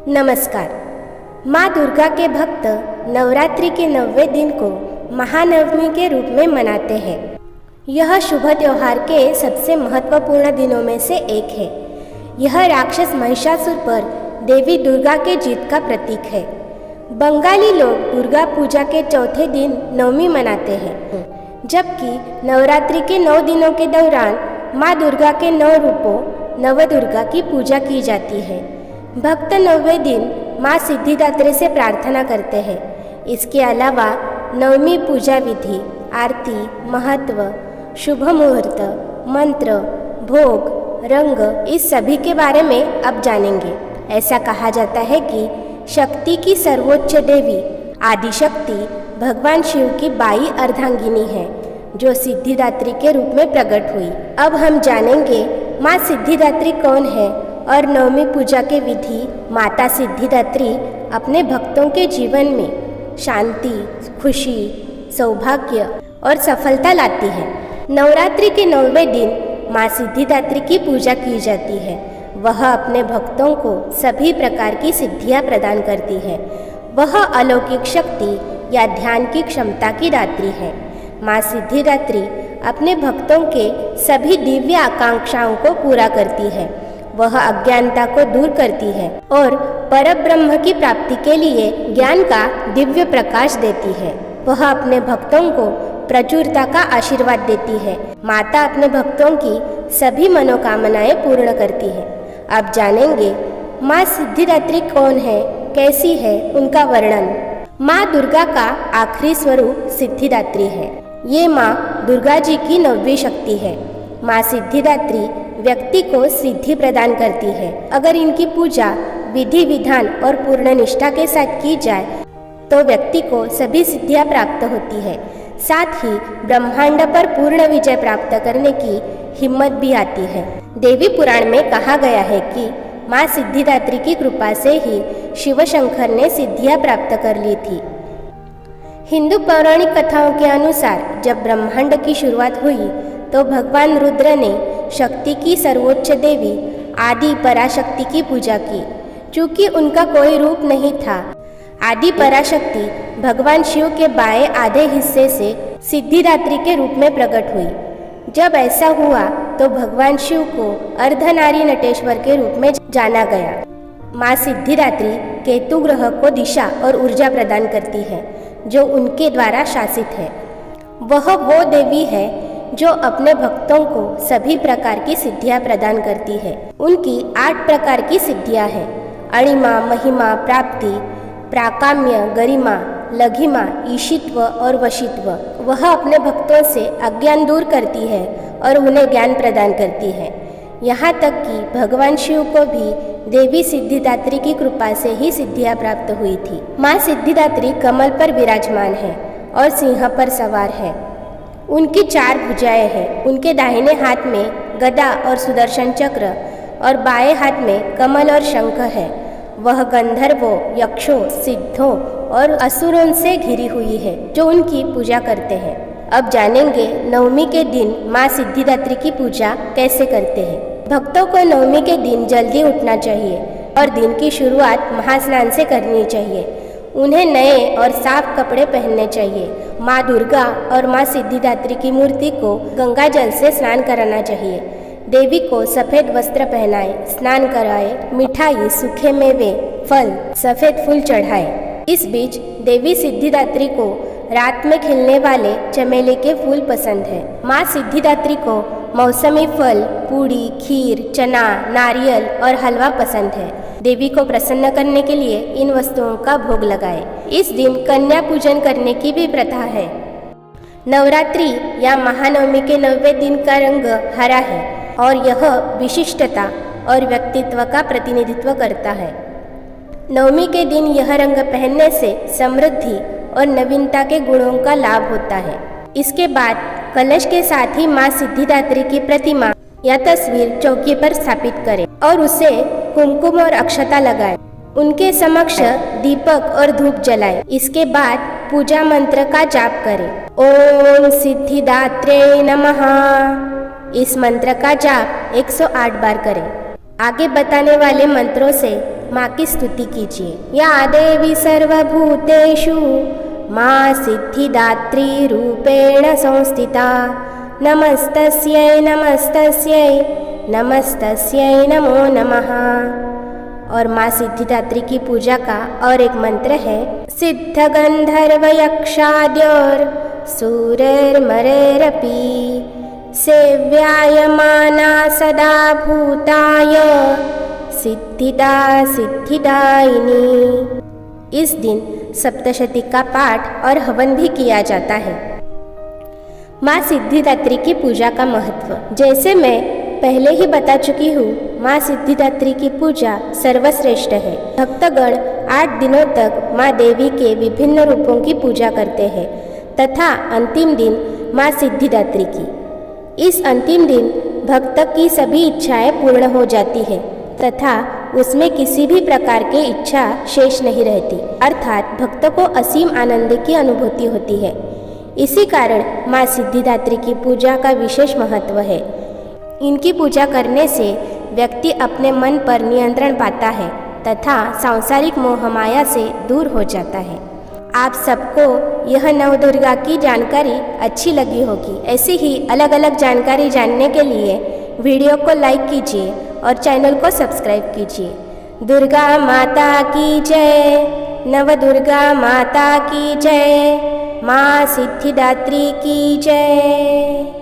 नमस्कार। माँ दुर्गा के भक्त नवरात्रि के 9वें दिन को महानवमी के रूप में मनाते हैं। यह शुभ त्योहार के सबसे महत्वपूर्ण दिनों में से एक है। यह राक्षस महिषासुर पर देवी दुर्गा के जीत का प्रतीक है। बंगाली लोग दुर्गा पूजा के चौथे दिन नवमी मनाते हैं, जबकि नवरात्रि के 9 दिनों के दौरान माँ दुर्गा के 9 रूपों नवदुर्गा की पूजा की जाती है। भक्त 9वें दिन माँ सिद्धिदात्री से प्रार्थना करते हैं। इसके अलावा नवमी पूजा विधि, आरती, महत्व, शुभ मुहूर्त, मंत्र, भोग, रंग, इस सभी के बारे में अब जानेंगे। ऐसा कहा जाता है कि शक्ति की सर्वोच्च देवी आदिशक्ति भगवान शिव की 22 अर्धांगिनी है, जो सिद्धिदात्री के रूप में प्रकट हुई। अब हम जानेंगे माँ सिद्धिदात्री कौन है और नवमी पूजा के विधि। माता सिद्धिदात्री अपने भक्तों के जीवन में शांति, खुशी, सौभाग्य और सफलता लाती है। नवरात्रि के 9वें दिन माँ सिद्धिदात्री की पूजा की जाती है। वह अपने भक्तों को सभी प्रकार की सिद्धियाँ प्रदान करती है। वह अलौकिक शक्ति या ध्यान की क्षमता की दात्री है। माँ सिद्धिदात्री अपने भक्तों के सभी दिव्य आकांक्षाओं को पूरा करती है। वह अज्ञानता को दूर करती है और परब्रह्म की प्राप्ति के लिए ज्ञान का दिव्य प्रकाश देती है। वह अपने भक्तों को प्रचुरता का आशीर्वाद देती है। माता अपने भक्तों की सभी मनोकामनाएं पूर्ण करती है। अब जानेंगे माँ सिद्धिदात्री कौन है, कैसी है, उनका वर्णन। माँ दुर्गा का आखिरी स्वरूप सिद्धिदात्री है। ये माँ दुर्गा जी की 9वीं शक्ति है। माँ सिद्धिदात्री व्यक्ति को सिद्धि प्रदान करती है। अगर इनकी पूजा विधि विधान और पूर्ण निष्ठा के साथ की जाए तो व्यक्ति को सभी सिद्धियां प्राप्त होती है। साथ ही ब्रह्मांड पर पूर्ण विजय प्राप्त करने की हिम्मत भी आती है। देवी पुराण में कहा गया है कि माँ सिद्धिदात्री की कृपा से ही शिव शंकर ने सिद्धियां प्राप्त कर ली थी। हिंदू पौराणिक कथाओं के अनुसार जब ब्रह्मांड की शुरुआत हुई तो भगवान रुद्र ने शक्ति की सर्वोच्च देवी आदि पराशक्ति की पूजा की। चूँकि उनका कोई रूप नहीं था, आदि पराशक्ति भगवान शिव के बाएं आधे हिस्से से सिद्धिदात्री के रूप में प्रकट हुई। जब ऐसा हुआ तो भगवान शिव को अर्धनारी नटेश्वर के रूप में जाना गया। माँ सिद्धिदात्री केतु ग्रह को दिशा और ऊर्जा प्रदान करती है, जो उनके द्वारा शासित है। वह वो देवी है जो अपने भक्तों को सभी प्रकार की सिद्धियां प्रदान करती है। उनकी 8 प्रकार की सिद्धियां हैं: अणिमा, महिमा, प्राप्ति, प्राकाम्य, गरिमा, लघिमा, ईशित्व और वशित्व। वह अपने भक्तों से अज्ञान दूर करती है और उन्हें ज्ञान प्रदान करती है। यहाँ तक कि भगवान शिव को भी देवी सिद्धिदात्री की कृपा से ही सिद्धियां प्राप्त हुई थी। माँ सिद्धिदात्री कमल पर विराजमान है और सिंह पर सवार है। उनकी 4 भुजाएं हैं। उनके दाहिने हाथ में गदा और सुदर्शन चक्र और बाएं हाथ में कमल और शंख है। वह गंधर्वों, यक्षों, सिद्धों और असुरों से घिरी हुई है, जो उनकी पूजा करते हैं। अब जानेंगे नवमी के दिन माँ सिद्धिदात्री की पूजा कैसे करते हैं। भक्तों को नवमी के दिन जल्दी उठना चाहिए और दिन की शुरुआत महास्नान से करनी चाहिए। उन्हें नए और साफ कपड़े पहनने चाहिए। माँ दुर्गा और माँ सिद्धिदात्री की मूर्ति को गंगा जल से स्नान कराना चाहिए। देवी को सफ़ेद वस्त्र पहनाए, स्नान कराए, मिठाई, सूखे मेवे, फल, सफ़ेद फूल चढ़ाए। इस बीच देवी सिद्धिदात्री को रात में खिलने वाले चमेली के फूल पसंद है। माँ सिद्धिदात्री को मौसमी फल, पूड़ी, खीर, चना, नारियल और हलवा पसंद है। देवी को प्रसन्न करने के लिए इन वस्तुओं का भोग लगाए। इस दिन कन्या पूजन करने की भी प्रथा है। नवरात्रि या महानवमी के 9वें दिन का रंग हरा है और यह विशिष्टता और व्यक्तित्व का प्रतिनिधित्व करता है। नवमी के दिन यह रंग पहनने से समृद्धि और नवीनता के गुणों का लाभ होता है। इसके बाद कलश के साथ ही माँ सिद्धिदात्री की प्रतिमा या तस्वीर चौकी पर स्थापित करें और उसे कुमकुम और अक्षता लगाएं। उनके समक्ष दीपक और धूप जलाएं। इसके बाद पूजा मंत्र का जाप करें। ओम सिद्धिदात्रे नमः। इस मंत्र का जाप 108 बार करें। आगे बताने वाले मंत्रों से माँ की स्तुति कीजिए। या देवी सर्वभूतेषु माँ सिद्धिदात्री रूपेण संस्थिता, नमस्तस्यै नमस्तस्यै नमस्तस्यै नमो नमः। और माँ सिद्धिदात्री की पूजा का और एक मंत्र है, सिद्ध गंधर्व यक्षाद्योर सूरैर्मरैरपि सेव्यायमाना सदा भूताय सिद्धिदा सिद्धिदायिनी। इस दिन सप्तशती का पाठ और हवन भी किया जाता है। माँ सिद्धिदात्री की पूजा का महत्व, जैसे मैं पहले ही बता चुकी हूँ, माँ सिद्धिदात्री की पूजा सर्वश्रेष्ठ है। भक्तगण 8 दिनों तक माँ देवी के विभिन्न रूपों की पूजा करते हैं तथा अंतिम दिन माँ सिद्धिदात्री की। इस अंतिम दिन भक्त की सभी इच्छाएं पूर्ण हो जाती है तथा उसमें किसी भी प्रकार की इच्छा शेष नहीं रहती, अर्थात भक्त को असीम आनंद की अनुभूति होती है। इसी कारण माँ सिद्धिदात्री की पूजा का विशेष महत्व है। इनकी पूजा करने से व्यक्ति अपने मन पर नियंत्रण पाता है तथा सांसारिक मोह माया से दूर हो जाता है। आप सबको यह नवदुर्गा की जानकारी अच्छी लगी होगी। ऐसी ही अलग अलग जानकारी जानने के लिए वीडियो को लाइक कीजिए और चैनल को सब्सक्राइब कीजिए। दुर्गा माता की जय, नवदुर्गा माता की जय, माँ सिद्धिदात्री की जय।